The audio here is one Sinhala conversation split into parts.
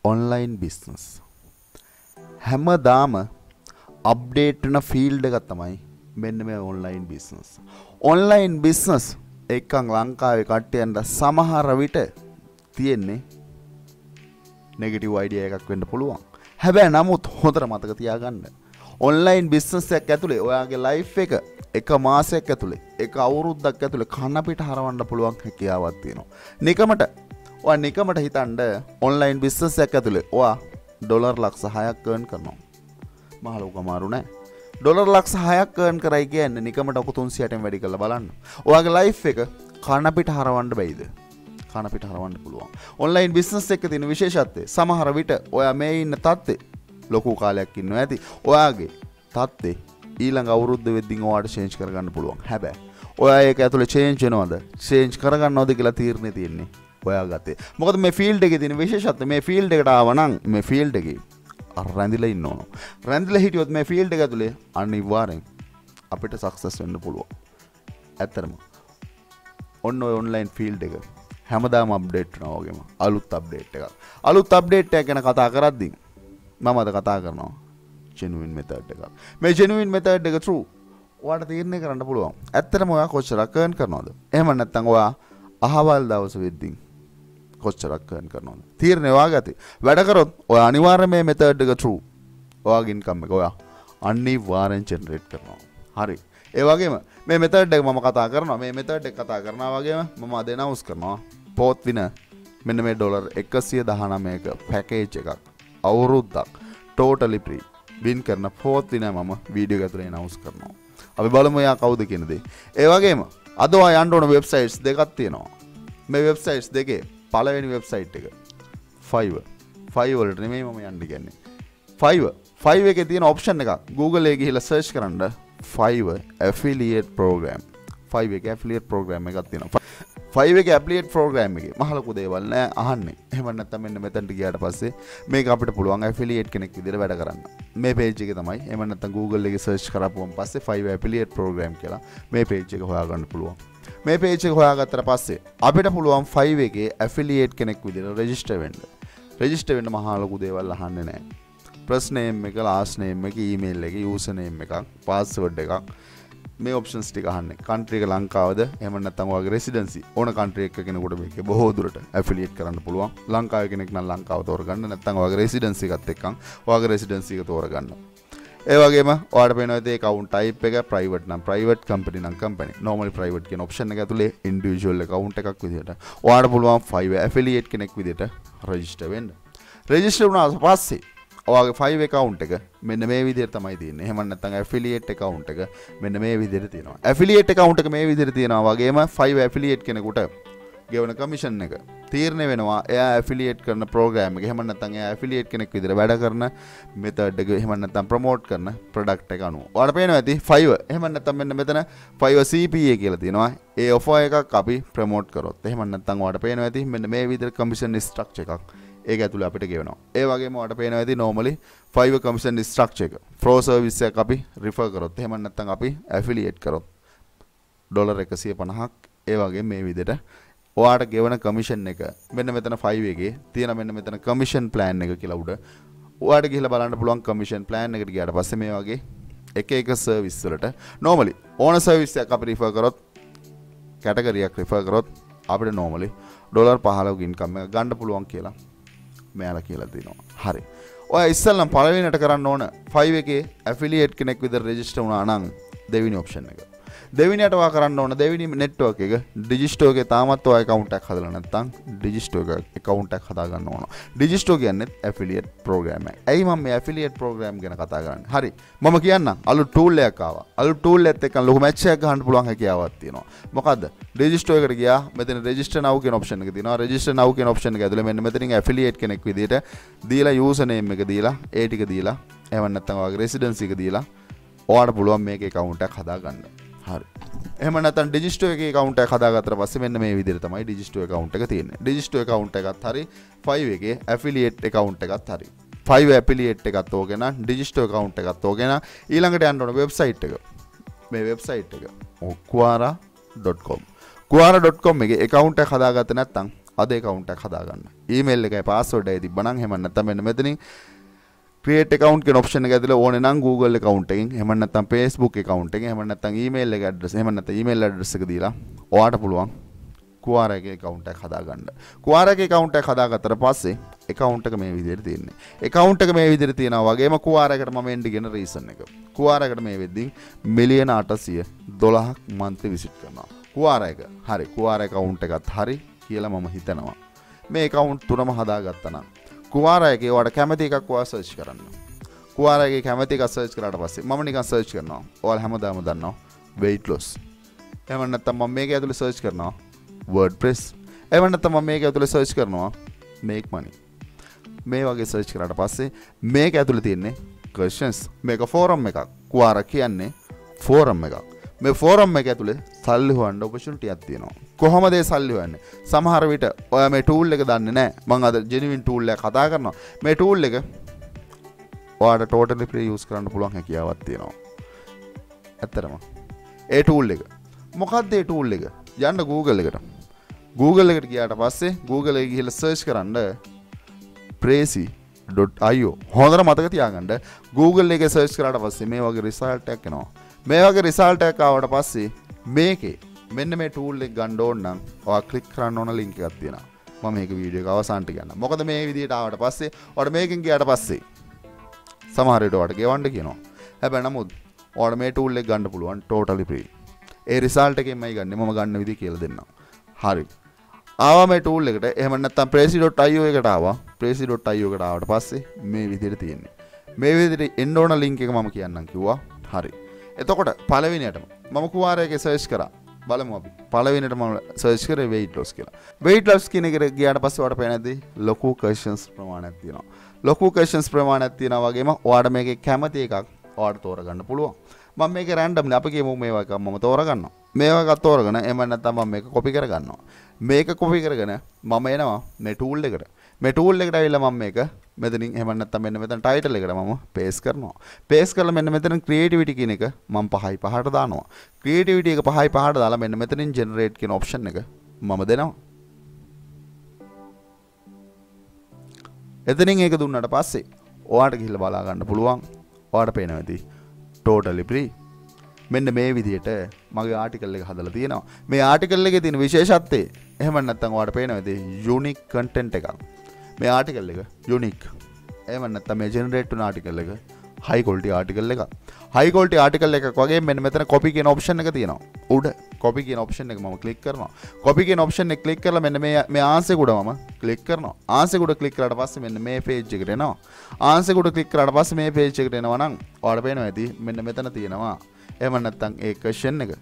online business. හැමදාම අප්ඩේට් වෙන ෆීල්ඩ් එකක් තමයි මෙන්න මේ online business. online business එකක් ලංකාවේ කට්ටියන්ට සමහර විට තියෙන්නේ නෙගටිව් අයිඩියා එකක් වෙන්න පුළුවන්. හැබැයි නමුත් හොඳට මතක තියාගන්න. online business එකක් ඇතුලේ ඔයාගේ life එක මාසයක් ඇතුලේ එක අවුරුද්දක් ඇතුලේ කන පිට හරවන්න පුළුවන් හැකියාවක් තියෙනවා. නිකමට හිතන්න online business එකක් ඇතුලේ ඔයා ඩොලර් ලක්ෂ 6ක් earn කරනවා. මහ ලොකු අමාරු නෑ. ඩොලර් ලක්ෂ 6ක් earn කරයි කියන්නේ නිකමට ඔක 360න් වැඩි කරලා බලන්න. ඔයාගේ life එක කන පිට හරවන්න බැයිද? කන පිට හරවන්න පුළුවන්. online business එකේ තියෙන විශේෂත්වය සමහර විට ඔයා මේ ඉන්න තත්ත්වේ ලොකු කාලයක් ඉන්නවා ඇති. ඔයාගේ තත්ත්වේ ඊළඟ අවුරුද්ද වෙද්දී ඔයාට change කරගන්න පුළුවන්. හැබැයි ඔයා ඒක ඇතුලේ change වෙනවද? change කරගන්නවද කියලා තීරණය තියෙන්නේ ඔයා ගත්තේ. මොකද මේ field එකේ තියෙන විශේෂත්වය මේ field එකට ආවනම් මේ field එකේ රැඳිලා ඉන්න ඕන. රැඳිලා හිටියොත් මේ field එක ඇතුලේ අනිවාර්යෙන් අපිට success වෙන්න පුළුවන්. ඇත්තටම ඔන්න ඔය online field එක හැමදාම අප්ඩේට් වෙනවා වගේම අලුත් අප්ඩේට් එකක්. අලුත් අප්ඩේට් එකක් ගැන කතා කරද්දී මම අද කතා කරනවා genuine method එකක්. මේ genuine method එක true ඔයාට තීරණය කරන්න පුළුවන්. ඇත්තටම ඔයා කොච්චරක් earn කරනවද? එහෙම නැත්නම් ඔයා අහවල් දවස් වෙද්දී කොච්චරක් earn කරනවද? තීරණය ඔයාගත්තේ. වැඩ කරොත් ඔයා අනිවාර්යයෙන් මේ method එක true. ඔයාගේ income එක ඔයා අනිවාර්යෙන් generate කරනවා. හරි. ඒ වගේම මේ method එක මම කතා කරනවා. මේ method එක කතා කරනවා වගේම මම අද announce කරනවා පොත් වින මෙන්න මේ ඩොලර් 119ක package එකක් අවුරුද්දක් totally free win කරන පොත් වින මම වීඩියෝ එක ඇතුලේ announce කරනවා. අපි බලමු යා කවුද කියන දේ. ඒ වගේම අද ඔයා යන්න ඕන websites දෙකක් තියෙනවා. මේ websites දෙකේ පළවෙනි website එක Fiverr. Fiverr වලට නෙමෙයි මම යන්න කියන්නේ. Fiverr එකේ තියෙන option එකක් Google එකේ ගිහිල්ලා search කරන්න Fiverr affiliate program. Fiverr එකේ affiliate program එකක් තියෙනවා. Fiverr එකේ affiliate program එකේ මහ ලොකු දේවල් නෑ අහන්නේ. එහෙම නැත්නම් මෙන්න මෙතනට ගියාට පස්සේ මේක අපිට පුළුවන් affiliate කෙනෙක් විදිහට වැඩ කරන්න. මේ page එකේ තමයි. එහෙම නැත්නම් Google එකේ search කරපුවම පස්සේ Fiverr affiliate program කියලා මේ page එක හොයාගන්න පුළුවන්. මේ page එක හොයාගත්තට පස්සේ අපිට පුළුවන් Fiverr එකේ affiliate කෙනෙක් විදිහට register වෙන්න. register වෙන්න මහ ලොකු දේවල් අහන්නේ නෑ. first name එක, last name එක, email එක, user name එකක්, password එකක් මේ options ටික අහන්නේ. country එක ලංකාවද? එහෙම නැත්නම් ඔයාගේ residency ඕන country එකක කෙනෙකුට මේක බොහෝ දුරට affiliate කරන්න පුළුවන්. ලංකාවේ කෙනෙක් නම් ලංකාව තෝරගන්න. නැත්නම් ඔයාගේ residency එකත් එක්කන් ඔයාගේ residency එක තෝරගන්න. ඒ වගේම ඔයාලට පේනවා ඉතින් account type එක private නම් private, company නම් company. normally private කියන option එක ඇතුලේ individual account එකක් විදිහට ඔයාලට පුළුවන් Fiverr affiliate කෙනෙක් විදිහට register වෙන්න. register වුණාට පස්සේ ඔයාගේ Fiverr account එක මෙන්න මේ විදිහට තමයි තියෙන්නේ. එහෙම නැත්නම් affiliate account එක මෙන්න මේ විදිහට තියෙනවා. affiliate account එක මේ විදිහට තියෙනවා වගේම Fiverr affiliate කෙනෙකුට ගෙවන commission එක තීරණය වෙනවා එයා affiliate කරන program එක. එහෙම නැත්නම් එයා affiliate කෙනෙක් විදිහට වැඩ කරන method එක එහෙම නැත්නම් promote කරන product එක අනුව. ඔයාලට පේනවා ඇති Fiverr. එහෙම නැත්නම් මෙන්න මෙතන Fiverr CPA කියලා තියෙනවා. ඒ offer එකක් අපි promote කරොත්. එහෙම නැත්නම් ඔයාලට පේනවා ඇති මෙන්න මේ විදිහට commission structure එකක් ඒක ඇතුළේ අපිට ගෙවනවා. ඒ වගේම ඔයාලට පේනවා ඇති normally Fiverr commission structure එක. pro service එකක් අපි refer කරොත් එහෙම නැත්නම් අපි affiliate කරොත් ඩොලර් 150ක් ඒ වගේ මේ විදිහට ඔයාට ගෙවන commission එක මෙන්න මෙතන Fiverr එකේ තියෙන මෙන්න මෙතන commission plan එක කියලා උඩ ඔයාට ගිහිල්ලා බලන්න පුළුවන් commission plan එකට ගියාට පස්සේ මේ වගේ එක service වලට normally ඕන service එකක් අපි refer කරොත් category එකක් refer කරොත් අපිට normally ඩොලර් 15ක income එක ගන්න පුළුවන් කියලා මෙයාලා කියලා දෙනවා. හරි. ඔයා ඉස්සෙල්ලම පළවෙනියට කරන්න ඕන Fiverr එකේ affiliate කෙනෙක් විදිහට register වුණා නම් දෙවෙනි option එක. දෙවෙනියට ඔයා කරන්න ඕන දෙවෙනි network එක Digistore එකේ තාමත් ඔයා account එකක් හදලා නැත්නම් Digistore එක account එකක් හදා ගන්න ඕන. Digistore කියන්නේ affiliate program එක. ඇයි මම මේ affiliate program ගැන කතා කරන්නේ? හරි. මම කියන්නම් අලුත් tool එකක් ආවා. අලුත් tool එකත් එක්ක ලොකු match එකක් ගන්න පුළුවන් හැකියාවක් තියෙනවා. මොකද්ද? Digistore එකට ගියා. මෙතන register now කියන option එක තියෙනවා. register now කියන option එක ඇතුලේ මෙන්න මෙතනින් affiliate කෙනෙක් විදිහට දීලා user name එක දීලා ඒ ටික දීලා එහෙම නැත්නම් ඔයාගේ residency එක දීලා ඔයාලට පුළුවන් මේකේ account එකක් හදා ගන්න. හරි. එහෙම නැත්නම් Digistore එකේ account එකක් හදාගත්තට පස්සේ මෙන්න මේ විදිහට තමයි Digistore account එක තියෙන්නේ. Digistore account එකත් හරි Fiverr එකේ affiliate account එකත් හරි. Fiverr affiliate එකත් ඕගෙන Digistore account එකත් ඕගෙන ඊළඟට යන්න ඕන website එක. මේ website එක quora.com. quora.com එකේ account එක හදාගත්තේ නැත්නම් අද account එකක් හදාගන්න. email එකයි password එකයි තිබ්බනම් එහෙම නැත්නම් මෙන්න මෙතනින් create account කියන option එක ඇතුලේ ඕනේ නම් Google account එකකින් එහෙම නැත්නම් Facebook account එකකින් එහෙම නැත්නම් email එක address එහෙම නැත්නම් email address එක දීලා ඔයාට පුළුවන් QR එකේ account එකක් හදාගන්න. QR එකේ account එකක් හදාගත්තට පස්සේ account එක මේ විදිහට තියෙන්නේ. account එක මේ විදිහට තියෙනවා වගේම QR එකට මම එන්න කියන reason එක. QR එකට මේ වෙද්දී මිලියන 812ක් monthly visit කරනවා. QR එක. හරි. QR account එකත් හරි කියලා මම හිතනවා. මේ account තුනම හදාගත්තා නම් QR එකේ ඔයාලට කැමති එකක් ඔයා search කරන්න. QR එකේ කැමති එකක් search කරාට පස්සේ මම නිකන් search කරනවා. ඔයාලා හැමදාම දන්නවා weight loss. එහෙම නැත්නම් මම මේක ඇතුලේ search කරනවා WordPress. එහෙම නැත්නම් මම මේක ඇතුලේ search කරනවා make money. මේ වගේ search කරාට පස්සේ මේක ඇතුලේ තියෙන්නේ questions. මේක forum එකක්. QR කියන්නේ forum එකක්. මේ forum එක ඇතුලේ සල්ලි හොයන්න opportunity එකක් තියෙනවා. කොහොමද ඒ සල්ලි හොයන්නේ? සමහර විට ඔයා මේ tool එක දන්නේ නැහැ. මම අද genuine tool එකක් කතා කරනවා. මේ tool එක ඔයාලට totally free use කරන්න පුළුවන් හැකියාවක් තියෙනවා. ඇත්තටම. ඒ tool එක. මොකක්ද ඒ tool එක? යන්න Google එකට. Google එකට ගියාට පස්සේ Google එකේ ගිහලා search කරන්න prezi.io. හොඳට මතක තියාගන්න. Google එකේ search කරාට පස්සේ මේ වගේ result එකක් එනවා. මේ වගේ result එකක් ආවට පස්සේ මේකේ මෙන්න මේ tool එක ගන්න ඕන නම් ඔයා click කරන්න ඕන link එකක් තියෙනවා. මම මේක වීඩියෝ එක අවසානට කියන්නම්. මොකද මේ විදිහට ආවට පස්සේ ඔයාලට මේකෙන් ගියාට පස්සේ සමහර විට ඔයාලට ගෙවන්න කියනවා. හැබැයි නමුත් ඔයාලට මේ tool එක ගන්න පුළුවන් totally free. ඒ result එකෙන්මයි ගන්නෙ. මම ගන්න විදිහ කියලා දෙන්නම්. හරි. ආවා මේ tool එකට. එහෙම නැත්නම් prezi.io එකට ආවා. prezi.io එකට ආවට පස්සේ මේ විදිහට තියෙන්නේ. මේ විදිහට එන්න ඕන link එක මම කියන්නම් කිව්වා. හරි. එතකොට පළවෙනියටම මම QR එකේ search කරා. බලමු අපි. පළවෙනියට මම search කරේ weight loss කියලා. weight loss කියන එකට ගියාට පස්සේ ඔයාලට පේනදී ලොකු questions ප්‍රමාණයක් තියෙනවා. ලොකු questions ප්‍රමාණයක් තියෙනවා වගේම ඔයාලට මේකේ කැමති එකක් ඔයාලට තෝරගන්න පුළුවන්. මම මේක රැන්ඩම්ලි අපි කියමු මේවා එකක් මම තෝරගන්නවා. මේවා එකක් තෝරගෙන එහෙම නැත්නම් මම මේක කොපි කරගන්නවා. මේක කොපි කරගෙන මම එනවා මේ tool එකට. මේ tool එකට ඇවිල්ලා මම මේක මෙතනින් එහෙම නැත්නම් මෙන්න මෙතන title එකට මම paste කරනවා. paste කරලා මෙන්න මෙතන creativity කියන එක මම 5යි 5ට දානවා. creativity එක 5යි 5ට දාලා මෙන්න මෙතනින් generate කියන option එක මම දෙනවා. එතනින් ඒක දුන්නාට පස්සේ ඔයාලට ගිහිල්ලා බලා ගන්න පුළුවන්. ඔයාලට පේනවා ඇති totally free. මෙන්න මේ විදිහට මගේ ආටිකල් එක හදලා තියෙනවා. මේ ආටිකල් එකේ තියෙන විශේෂත්වය එහෙම නැත්නම් ඔයාලට පේනවා ඇති unique content එකක්. මේ ආටිකල් එක unique. එහෙම නැත්නම් මේ generate වෙන ආටිකල් එක high quality ආටිකල් එකක්. high quality ආටිකල් එකක් වගේ මෙන්න මෙතන copy කියන option එක තියෙනවා. උඩ copy කියන option එක මම click කරනවා. copy කියන option එක click කරලා මෙන්න මේ ආන්සර් උඩ මම click කරනවා. ආන්සර් උඩ click කරාට පස්සේ මෙන්න මේ page එකට එනවා. ආන්සර් උඩ click කරාට පස්සේ මේ page එකට එනවා නම් ඔයාලට පේනවා ඇති මෙන්න මෙතන තියෙනවා. එහෙම නැත්නම් ඒ question එක.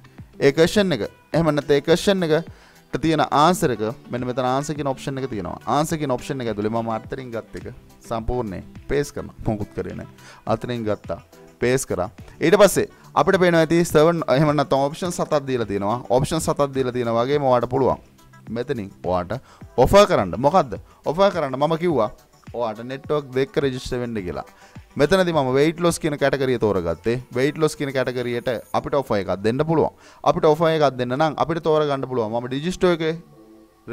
ඒ question එක. එහෙම නැත්නම් ඒ question එකට තියෙන answer එක මෙන්න මෙතන answer කියන option එක තියෙනවා. answer කියන option එක ඇතුලේ මම අතරින් ගත් එක සම්පූර්ණයෙන් paste කරනවා. මොකුත් කරේ නැහැ. අතරින් ගත්තා. paste කරා. ඊට පස්සේ අපිට පේනවා ඇති 7 එහෙම නැත්නම් options 7ක් දීලා තියෙනවා. options 7ක් දීලා තියෙනා වගේම ඔයාලට පුළුවන්. මෙතනින් ඔයාලට offer කරන්න. මොකද්ද? offer කරන්න මම කිව්වා ඔයාලට network දෙක register වෙන්න කියලා. මෙතනදී මම weight loss කියන කැටගරිය තෝරගත්තේ. weight loss කියන කැටගරියට අපිට offer එකක් දෙන්න පුළුවන්. අපිට offer එකක් දෙන්න නම් අපිට තෝරගන්න පුළුවන්. මම digital එකේ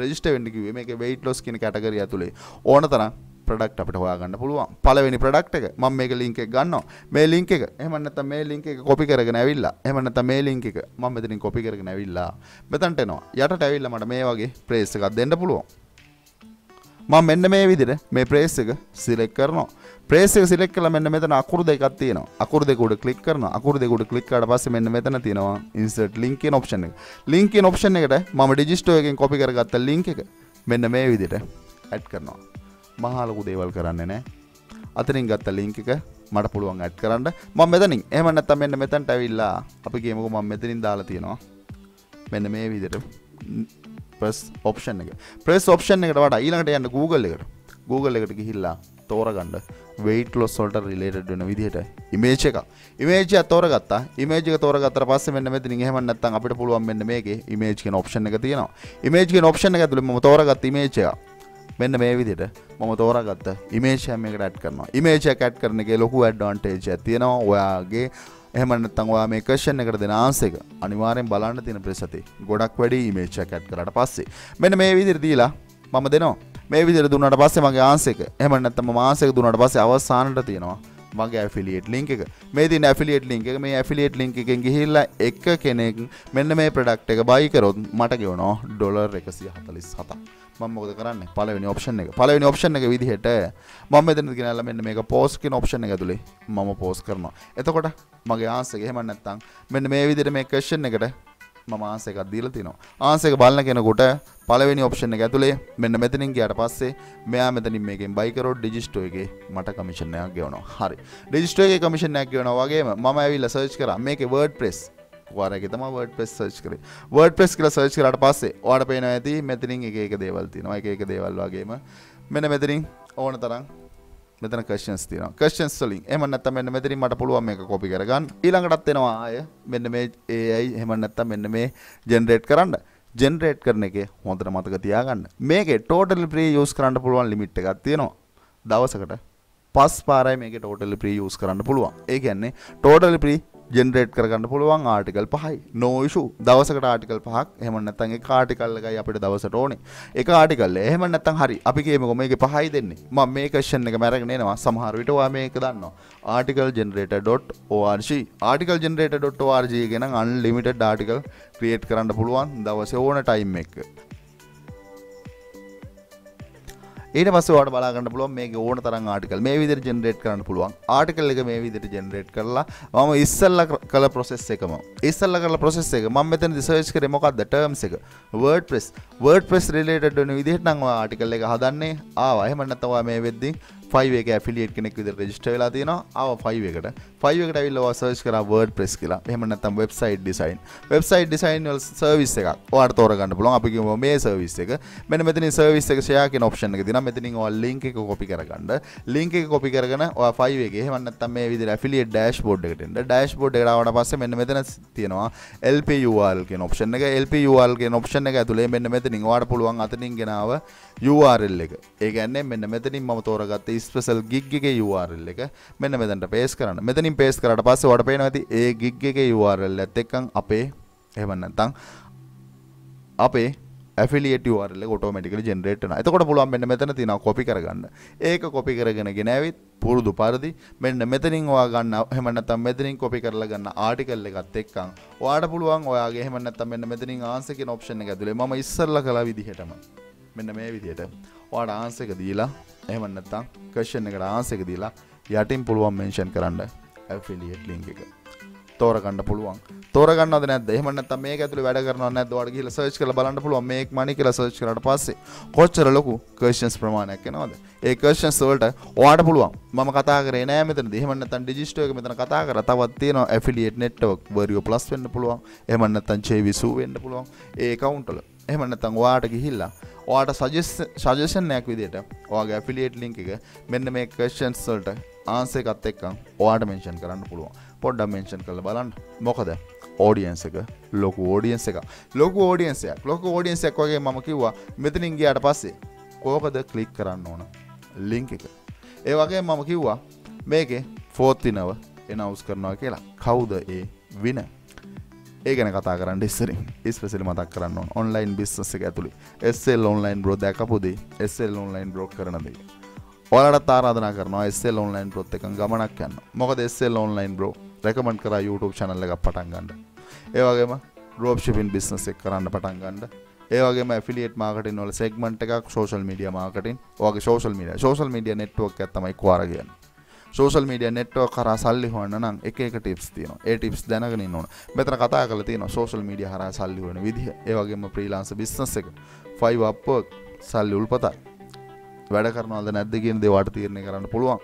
register වෙන්න කිව්වේ. මේකේ weight loss කියන කැටගරිය ඇතුලේ ඕන තරම් product අපිට හොයාගන්න පුළුවන්. පළවෙනි product එක මම මේක link එක ගන්නවා. මේ link එක එහෙම නැත්නම් මේ link එක copy කරගෙන ඇවිල්ලා එහෙම නැත්නම් මේ link එක මම මෙතනින් copy කරගෙන ඇවිල්ලා මෙතනට එනවා. යටට ඇවිල්ලා මට මේ වගේ price එකක් දෙන්න පුළුවන්. මම මෙන්න මේ විදිහට මේ price එක select කරනවා. price එක select කළා මෙන්න මෙතන අකුරු දෙකක් තියෙනවා. අකුරු දෙක උඩ click කරනවා. අකුරු දෙක උඩ click කරාට පස්සේ මෙන්න මෙතන තියෙනවා insert link කියන option එක. link කියන option එකට මම digital එකෙන් copy කරගත්ත link එක මෙන්න මේ විදිහට add කරනවා. මහා ලොකු දේවල් කරන්නේ නැහැ. අතනින් ගත්ත link එක මට පුළුවන් add කරන්න. මම මෙතනින් එහෙම නැත්නම් මෙන්න මෙතනට ඇවිල්ලා අපි කියමුකෝ මම මෙතනින් දාලා තියෙනවා. මෙන්න මේ විදිහට press option එක. press option එකට වඩා ඊළඟට යන්න Google එකට. Google එකට ගිහිල්ලා තෝරගන්න weight loss වලට related වෙන විදිහට image එකක්. image එක තෝරගත්තා. image එක තෝරගත්තට පස්සේ මෙන්න මෙතනින් එහෙම නැත්නම් අපිට පුළුවන් මෙන්න මේකේ image කියන option එක තියෙනවා. image කියන option එක ඇතුලේ මම තෝරගත්ත image එක මෙන්න මේ විදිහට මම තෝරාගත්ත image එකකට add කරනවා. image එක add කරන එකේ ලොකු advantage එකක් තියෙනවා. ඔයාගේ එහෙම නැත්නම් ඔයා මේ question එකට දෙන answer එක අනිවාර්යෙන් බලන්න තියෙන ප්‍රතිශතය ගොඩක් වැඩි image එක add කරාට පස්සේ මෙන්න මේ විදිහට දීලා මම දෙනවා. මේ විදිහට දුන්නාට පස්සේ මගේ ආන්සර් එක. එහෙම නැත්නම් මම ආන්සර් එක දුන්නාට පස්සේ අවසානට තියෙනවා මගේ ඇෆිලියේට් ලින්ක් එක. මේ තියෙන ඇෆිලියේට් ලින්ක් එක මේ ඇෆිලියේට් ලින්ක් එකෙන් ගිහිල්ලා එක කෙනෙක් මෙන්න මේ ප්‍රොඩක්ට් එක බයි කරොත් මට ගෙවනවා $147. මම මොකද කරන්නේ? පළවෙනි ඔප්ෂන් එක විදිහට මම මෙතන ගෙනල්ලා මෙන්න මේක පෝස්ට් කියන ඔප්ෂන් එක ඇතුලේ මම පෝස්ට් කරනවා. එතකොට මගේ ආන්සර් එක එහෙම නැත්නම් මෙන්න මේ විදිහට මේ ක්වෙස්චන් එකට මම ආන්සර් එකක් දීලා තිනවා. ආන්සර් එක බලන කෙනෙකුට පළවෙනි ඔප්ෂන් එක ඇතුලේ මෙන්න මෙතනින් ගියාට පස්සේ මෙයා මෙතනින් මේකෙන් බයි කරොත් ඩිජිස්ටෝ එකේ මට කමිෂන් එකක් ගෙවනවා. හරි. ඩිජිස්ටෝ එකේ කමිෂන් එකක් ගෙවනවා වගේම මම ඇවිල්ලා සර්ච් කරා මේකේ WordPress ඔයාලගේ තමයි WordPress සර්ච් කරේ. WordPress කියලා සර්ච් කරාට පස්සේ ඔයාලට පේනවා ඇති මෙතනින් එක දේවල් තියෙනවා. එක දේවල් වගේම මෙන්න මෙතනින් ඕන තරම් මෙතන questions තියෙනවා. questions වලින් එහෙම නැත්නම් මෙන්න මෙතනින් මට පුළුවන් මේක copy කරගන්න. ඊළඟටත් එනවා ආය මෙන්න මේ AI එහෙම නැත්නම් මෙන්න මේ generate කරන්න. generate කරන එකේ හොඳට මතක තියාගන්න. මේකේ totally free use කරන්න පුළුවන් limit එකක් තියෙනවා. දවසකට 5 පාරයි මේකේ totally free use කරන්න පුළුවන්. ඒ කියන්නේ totally free ජෙනරේට් කරගන්න පුළුවන් ආටිකල් 5යි. no issue. දවසකට ආටිකල් 5ක්. එහෙම නැත්නම් එක ආටිකල් එකයි අපිට දවසට ඕනේ. එක ආටිකල්. එහෙම නැත්නම් හරි. අපි කියමුකෝ මේකේ 5යි දෙන්නේ. මම මේ ක්වෙස්චන් එක මරගෙන එනවා. සමහර විට ඔයා මේක දන්නවා. articlegenerator.org. articlegenerator.org එක නම් unlimited article create කරන්න පුළුවන් දවසේ ඕන time එක. ඊට පස්සේ ඔයාලට බලා ගන්න පුළුවන් මේකේ ඕන තරම් ආටිකල් මේ විදිහට ජෙනරේට් කරන්න පුළුවන්. ආටිකල් එක මේ විදිහට ජෙනරේට් කරලා මම ඉස්සෙල්ලා කළ process එක මම මෙතනදී සර්ච් කරේ මොකක්ද terms එක WordPress related වෙන විදිහට නම් ඔයා ආටිකල් එක හදන්නේ ආවා. එහෙම නැත්නම් ඔයා මේ වෙද්දී 5 එකේ affiliate කෙනෙක් විදිහට register වෙලා තියෙනවා. ආවා 5 එකට. 5 එකට ඇවිල්ලා ඔයා search කරා WordPress කියලා. එහෙම නැත්නම් website design වල service එකක් ඔයාලට තෝරගන්න පුළුවන්. අපි කියමු මේ service එක. මෙන්න මෙතනින් service එක share කියන option එක තියෙනවා. මෙතනින් ඔයා link එක copy කරගන්න. link එක copy කරගෙන ඔයා 5 එකේ එහෙම නැත්නම් මේ විදිහට affiliate dashboard එකට එන්න. dashboard එකට ආවට පස්සේ මෙන්න මෙතන තියෙනවා LP URL කියන option එක. LP URL කියන option එක ඇතුලේ මෙන්න මෙතනින් ඔයාලට පුළුවන් අතනින් ගෙනාව URL එක. ඒ කියන්නේ මෙන්න මෙතනින් මම තෝරගත්ත ස්පෙෂල් gig එකේ URL එක මෙන්න මෙතනට paste කරන්න. මෙතනින් paste කරාට පස්සේ ඔයාලට පේනවා ඇති ඒ gig එකේ URL එකත් එක්කන් අපේ එහෙම නැත්නම් අපේ affiliate URL එක automatically generate වෙනවා. එතකොට පුළුවන් මෙන්න මෙතන තියෙනවා copy කරගන්න. ඒක copy කරගෙන ගෙනාවිත් පුරුදු පරිදි මෙන්න මෙතනින් ඔයා ගන්න එහෙම නැත්නම් මෙතනින් copy කරලා ගන්න article එකත් එක්කන් ඔයාට පුළුවන් ඔයාගේ එහෙම නැත්නම් මෙන්න මෙතනින් answer කියන option එක ඇතුලේ මම ඉස්සෙල්ලා කළා විදිහටම මෙන්න මේ විදිහට ඔයාට answer එක දීලා එහෙම නැත්නම් question එකට answer එක දීලා යටින් පුළුවන් mention කරන්න affiliate link එක තෝරගන්න පුළුවන්. තෝරගන්නවද නැද්ද? එහෙම නැත්නම් මේක ඇතුලේ වැඩ කරනවද නැද්ද? ඔයාලට ගිහලා search කරලා බලන්න පුළුවන්. මේක money කියලා search කරාට පස්සේ කොච්චර ලොකු questions ප්‍රමාණයක් එනවද? ඒ questions වලට ඔයාලට පුළුවන්. මම කතා කරේ නෑ මෙතනදී. එහෙම නැත්නම් digital එක මෙතන කතා කරා. තවත් තියෙනවා affiliate network Vario Plus වෙන්න පුළුවන්. එහෙම නැත්නම් JVSU වෙන්න පුළුවන්. ඒ account වල. එහෙම නැත්නම් ඔයාට ගිහිල්ලා ඔයාට suggestion එකක් විදියට ඔයාගේ affiliate link එක මෙන්න මේ questions වලට answer එකත් එක්කන් ඔයාට mention කරන්න පුළුවන්. පොඩ්ඩක් mention කරලා බලන්න. මොකද audience එක ලොකු audience එකක් වගේ මම කිව්වා මෙතනින් ගියාට පස්සේ කොහොමද click කරන්න ඕන link එක. ඒ වගේම මම කිව්වා මේකේ 4th දිනව announce කරනවා කියලා. කවුද ඒ winner? ඒ ගැන කතා කරන්න ඉස්සරින් ස්පෙෂලි මතක් කරන්න ඕන online business එක ඇතුලේ SL online bro දැකපු දෙයි SL online bro කරන දෙයි. ඔයාලට ආරාධනා කරනවා SL online bro එකෙන් ගමනක් යන්න. මොකද SL online bro recommend කරා YouTube channel එකක් පටන් ගන්න. ඒ වගේම drop shipping business එක කරන්න පටන් ගන්න. ඒ වගේම affiliate marketing වල segment එකක් social media marketing. ඔයාගේ social media network එකක් තමයි Quora කියන්නේ. social media network කරා සල්ලි හොයන්න නම් එක tips තියෙනවා. ඒ tips දැනගෙන ඉන්න ඕන. මෙතන කතා කරලා තියෙනවා social media හරහා සල්ලි හොයන විදිහ. ඒ වගේම freelance business එක 5 Upwork සල්ලි උල්පතක් වැඩ කරනවද නැද්ද කියන දේ වාට තීරණය කරන්න පුළුවන්.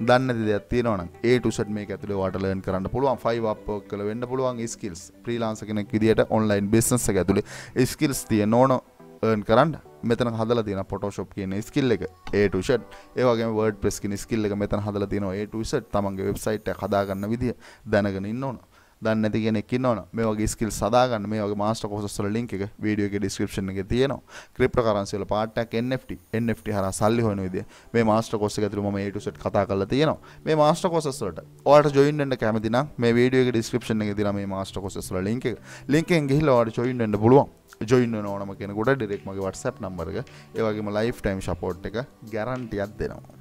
දන්නේ නැති දෙයක් තියෙනවා නම් A to Z මේක ඇතුලේ වාට learn කරන්න පුළුවන්. 5 Upwork වල වෙන්න පුළුවන් skills. freelance කෙනෙක් විදියට online business එක ඇතුලේ skills තියෙන ඕන earn කරන්න. මෙතන හදලා තියෙන Photoshop කියන skill එක A to Z. ඒ වගේම WordPress කියන skill එක මෙතන හදලා තියෙනවා A to Z. තමන්ගේ website එක හදා ගන්න විදිය දැනගෙන ඉන්න ඕන. දන්නේ නැති කෙනෙක් ඉන්නවනම් මේ වගේ ස්කිල්ස් හදාගන්න මේ වගේ මාස්ටර් කෝසස් වල ලින්ක් එක වීඩියෝ එකේ ඩිස්ක්‍රිප්ෂන් එකේ තියෙනවා. ක්‍රිප්ටෝ කරන්සි වල පාර්ට් එකක් NFT හරහා සල්ලි හොයන විදිය මේ මාස්ටර් කෝස් එක ඇතුළේ මම A to Z කතා කරලා තියෙනවා. මේ මාස්ටර් කෝසස් වලට ඔයාලට ජොයින් වෙන්න කැමති නම් මේ වීඩියෝ එකේ ඩිස්ක්‍රිප්ෂන් එකේ තියෙනවා මේ මාස්ටර් කෝසස් වල ලින්ක් එක. ලින්ක් එකෙන් ගිහිල්ලා ඔයාලට ජොයින් වෙන්න පුළුවන්. ජොයින් වෙන ඕනම කෙනෙකුට ඩිරෙක්ට් මගේ WhatsApp නම්බර් එක ඒ වගේම ලයිෆ් ටයිම් සපෝට් එක ගැරන්ටියක් දෙනවා.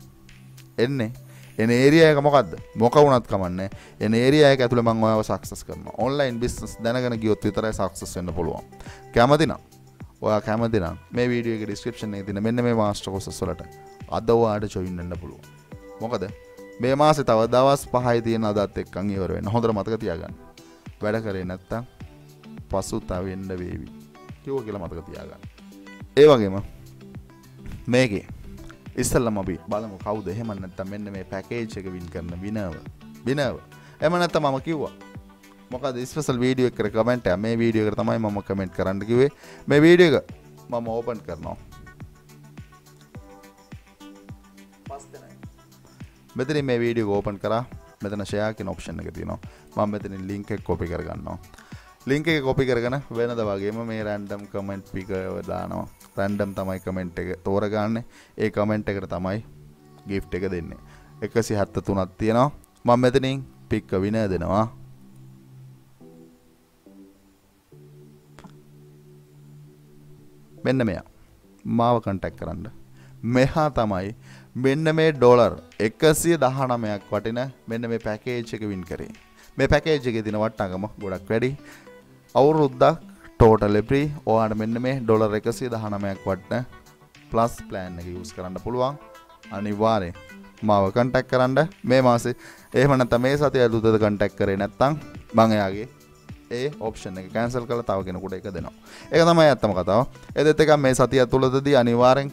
එන්නේ එන ඒරියා එක මොකද්ද? මොක වුණත් කමන්නේ. එන ඒරියා එක ඇතුළේ මම ඔයාව සක්සස් කරනවා. ඔන්ලයින් බිස්නස් දැනගෙන ගියොත් විතරයි සක්සස් වෙන්න පුළුවන්. කැමති නම් ඔයා කැමති නම් මේ වීඩියෝ එකේ ඩිස්ක්‍රිප්ෂන් එකේ තියෙන මෙන්න මේ මාස්ටර් කෝසස් වලට අද ඔයාට ජොයින් වෙන්න පුළුවන්. මොකද මේ මාසේ තව දවස් 5යි තියෙන අදත් එක්කන් ඉවර වෙන්න. හොඳට මතක තියාගන්න. වැඩ කරේ නැත්තම් පසුතැවෙන්න වේවි. කිව්ව කියලා මතක තියාගන්න. ඒ වගේම මේකේ ඉස්සල්ලාම අපි බලමු කවුද එහෙම නැත්නම් මෙන්න මේ පැකේජ් එක වින් කරන විනර්ව. එහෙම නැත්නම් මම කිව්වා මොකද ස්පෙෂල් වීඩියෝ එකකට කමෙන්ට් එක මේ වීඩියෝ එකට තමයි මම කමෙන්ට් කරන්න කිව්වේ. මේ වීඩියෝ එක මම ඕපන් කරනවා. මෙතනින් මේ වීඩියෝ එක ඕපන් කරා. මෙතන ෂෙයා කියන ඔප්ෂන් එක තියෙනවා. මම මෙතනින් ලින්ක් එක කොපි කරගන්නවා. ලින්ක් එක කොපි කරගෙන වෙනද වගේම මේ රැන්ඩම් කමෙන්ට් පික දානවා. රැන්ඩම් තමයි කමෙන්ට් එක තෝරගන්නේ. ඒ කමෙන්ට් එකට තමයි gift එක දෙන්නේ. 173ක් තියෙනවා. මම මෙතනින් පික් විනර් දෙනවා. මෙන්න මෙයා. මාව කන්ටැක්ට් කරන්න. මෙහා තමයි මෙන්න මේ ඩොලර් 119ක් වටින මෙන්න මේ පැකේජ් එක වින් කරේ. මේ පැකේජ් එකේ තියෙන වටිනාකම ගොඩක් වැඩි. අවුරුද්දක් ටෝටල් ප්‍රී ඔයාලට මෙන්න මේ ඩොලර් 119ක් වටින ප්ලස් ප්ලෑන් එක යූස් කරන්න පුළුවන්. අනිවාර්යෙන් මාව කන්ටැක්ට් කරන්න මේ මාසේ. එහෙම නැත්නම් මේ සතිය ඇතුළත කන්ටැක්ට් කරේ නැත්නම් මම එයාගේ ඒ ඔප්ෂන් එක කැන්සල් කරලා තව කෙනෙකුට එක දෙනවා. ඒක තමයි ඇත්තම කතාව. ඒ දෙත් එක මේ සතිය ඇතුළතදී අනිවාර්යෙන්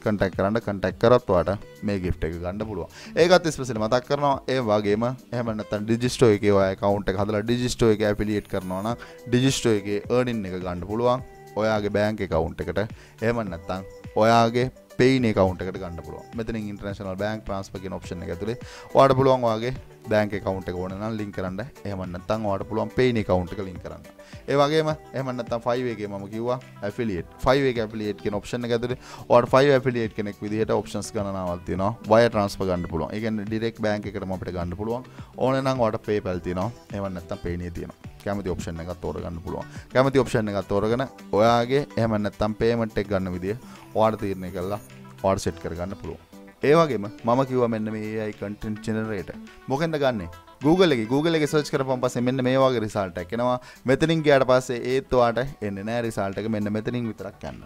කන්ටැක්ට් කරන්න. කන්ටැක්ට් කරොත් ඔයාලට මේ gift එක ගන්න පුළුවන්. ඒකත් ස්පෙෂලි මතක් කරනවා. ඒ වගේම එහෙම නැත්නම් ඩිජිස්ටෝ එකේ ඔයා account එක හදලා ඩිජිස්ටෝ එකේ affiliate කරනවා නම් ඩිජිස්ටෝ එකේ earning එක ගන්න පුළුවන්. ඔයාගේ bank account එකට. එහෙම නැත්නම් ඔයාගේ pay account එකට ගන්න පුළුවන්. මෙතනින් international bank transfer කියන option එක ඇතුලේ ඔයාලට පුළුවන් ඔයාගේ bank account එක ඕන නම් link කරන්න. එහෙම නැත්නම් ඔයාලට පුළුවන් pay account එක link කරන්න. ඒ වගේම එහෙම නැත්නම් 5 එකේ මම කිව්වා affiliate. 5 එකේ affiliate කියන option එක ඇතුලේ ඔයාලට 5 affiliate කෙනෙක් විදිහට options ගණනාවක් තියෙනවා. wire transfer ගන්න පුළුවන්. ඒ කියන්නේ direct bank එකටම අපිට ගන්න පුළුවන්. ඕන නම් ඔයාලට PayPal තියෙනවා. එහෙම නැත්නම් Paynee තියෙනවා. කැමති ඔප්ෂන් එකක් තෝරගන්න පුළුවන්. කැමති ඔප්ෂන් එකක් තෝරගෙන ඔයාගේ එහෙම නැත්නම් පේමන්ට් එක ගන්න විදිය ඔයාලට තීරණය කරලා ඔයාලට සෙට් කරගන්න පුළුවන්. ඒ වගේම මම කිව්වා මෙන්න මේ AI content generator. මොකෙන්ද ගන්නෙ? Google එකේ search කරපුවම පස්සේ මෙන්න මේ වගේ result එකක් එනවා. මෙතනින් ගියාට පස්සේ ඒත් ඔයාලට එන්නේ නැහැ result එක. මෙන්න මෙතනින් විතරක් යන්න.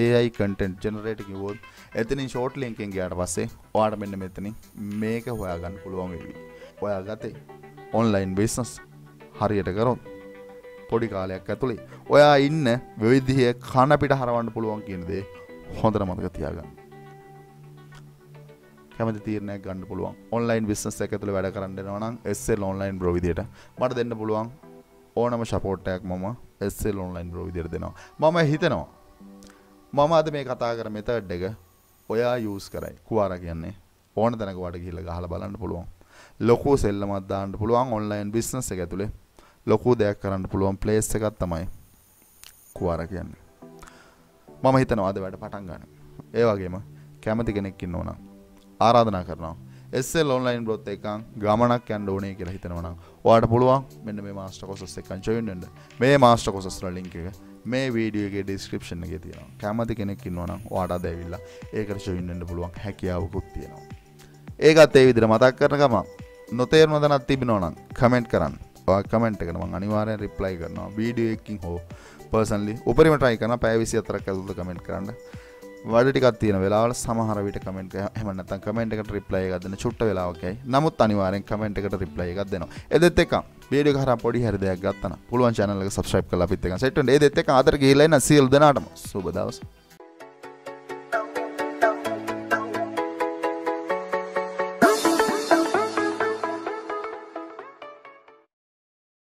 AI content generator කිව්වොත් එතනින් short link එකෙන් ගියාට පස්සේ ඔයාලට මෙන්න මෙතනින් මේක හොයාගන්න පුළුවන් වෙවි. ඔයාගත්තේ online business හරියට කරොත් පොඩි කාලයක් ඇතුලේ ඔයා ඉන්න විවිධයේ කන පිට හරවන්න පුළුවන් කියන දේ හොඳට මතක තියාගන්න. කැමති තීරණයක් ගන්න පුළුවන්. ඔන්ලයින් බිස්නස් එක ඇතුලේ වැඩ කරන්න දෙනවා නම් SL online bro විදියට මට දෙන්න පුළුවන් ඕනම සපෝට් එකක් මම SL online bro විදියට දෙනවා. මම හිතනවා මම අද මේ කතා කර මෙතඩ් එක ඔයා යූස් කරයි. කුවාරා කියන්නේ ඕන තැනක වට ගිහිල්ලා ගහලා බලන්න පුළුවන්. ලොකු සෙල්ලමක් දාන්න පුළුවන් ඔන්ලයින් බිස්නස් එක ඇතුලේ. ලොකු දෙයක් කරන්න පුළුවන් ප්ලේස් එකක් තමයි කුවාරා කියන්නේ. මම හිතනවා අද වැඩ පටන් ගන්න. ඒ වගේම කැමති කෙනෙක් ඉන්නව නම් ආරාධනා කරනවා. SL online බ්‍රොත් එකන් ගමනක් යන්න ඕනේ කියලා හිතනවා නම් ඔයාලට පුළුවන් මෙන්න මේ මාස්ටර් කෝසස් එකෙන් ජොයින් වෙන්න. මේ මාස්ටර් කෝසස් වල ලින්ක් එක මේ වීඩියෝ එකේ ඩිස්ක්‍රිප්ෂන් එකේ තියෙනවා. කැමති කෙනෙක් ඉන්නව නම් ඔයාලට අද ඇවිල්ලා ඒකට ජොයින් වෙන්න පුළුවන් හැකියාවකුත් තියෙනවා. ඒකත් ඒ විදිහට මතක් කරන ගමන් නොතේරුම දණක් තිබෙනවා නම් කමෙන්ට් කරන්න. කමෙන්ට් එකට මම අනිවාර්යෙන් රිප්ලයි කරනවා. වීඩියෝ එකකින් හෝ පර්සනලි උපරිම try කරනවා. පැය 24ක් ඇතුළත කමෙන්ට් කරන්න. වැඩ ටිකක් තියෙන වෙලාවල සමහර විට කමෙන්ට් එක එහෙම නැත්නම් කමෙන්ට් එකට රිප්ලයි එකක් දෙන්න චුට්ට වෙලාවක් යයි. නමුත් අනිවාර්යෙන් කමෙන්ට් එකට රිප්ලයි එකක් දෙනවා. ඒ දෙත් එක්ක වීඩියෝ එක හරහා පොඩි හරි දෙයක් ගත්තා නම් පුළුවන් channel එක subscribe කරලා අපිත් එක්ක සෙට් වෙන්න. ඒ දෙත් එක්ක අතට ගිහිල්ලා ඉන්න සියලු දෙනාටම සුබ දවස්.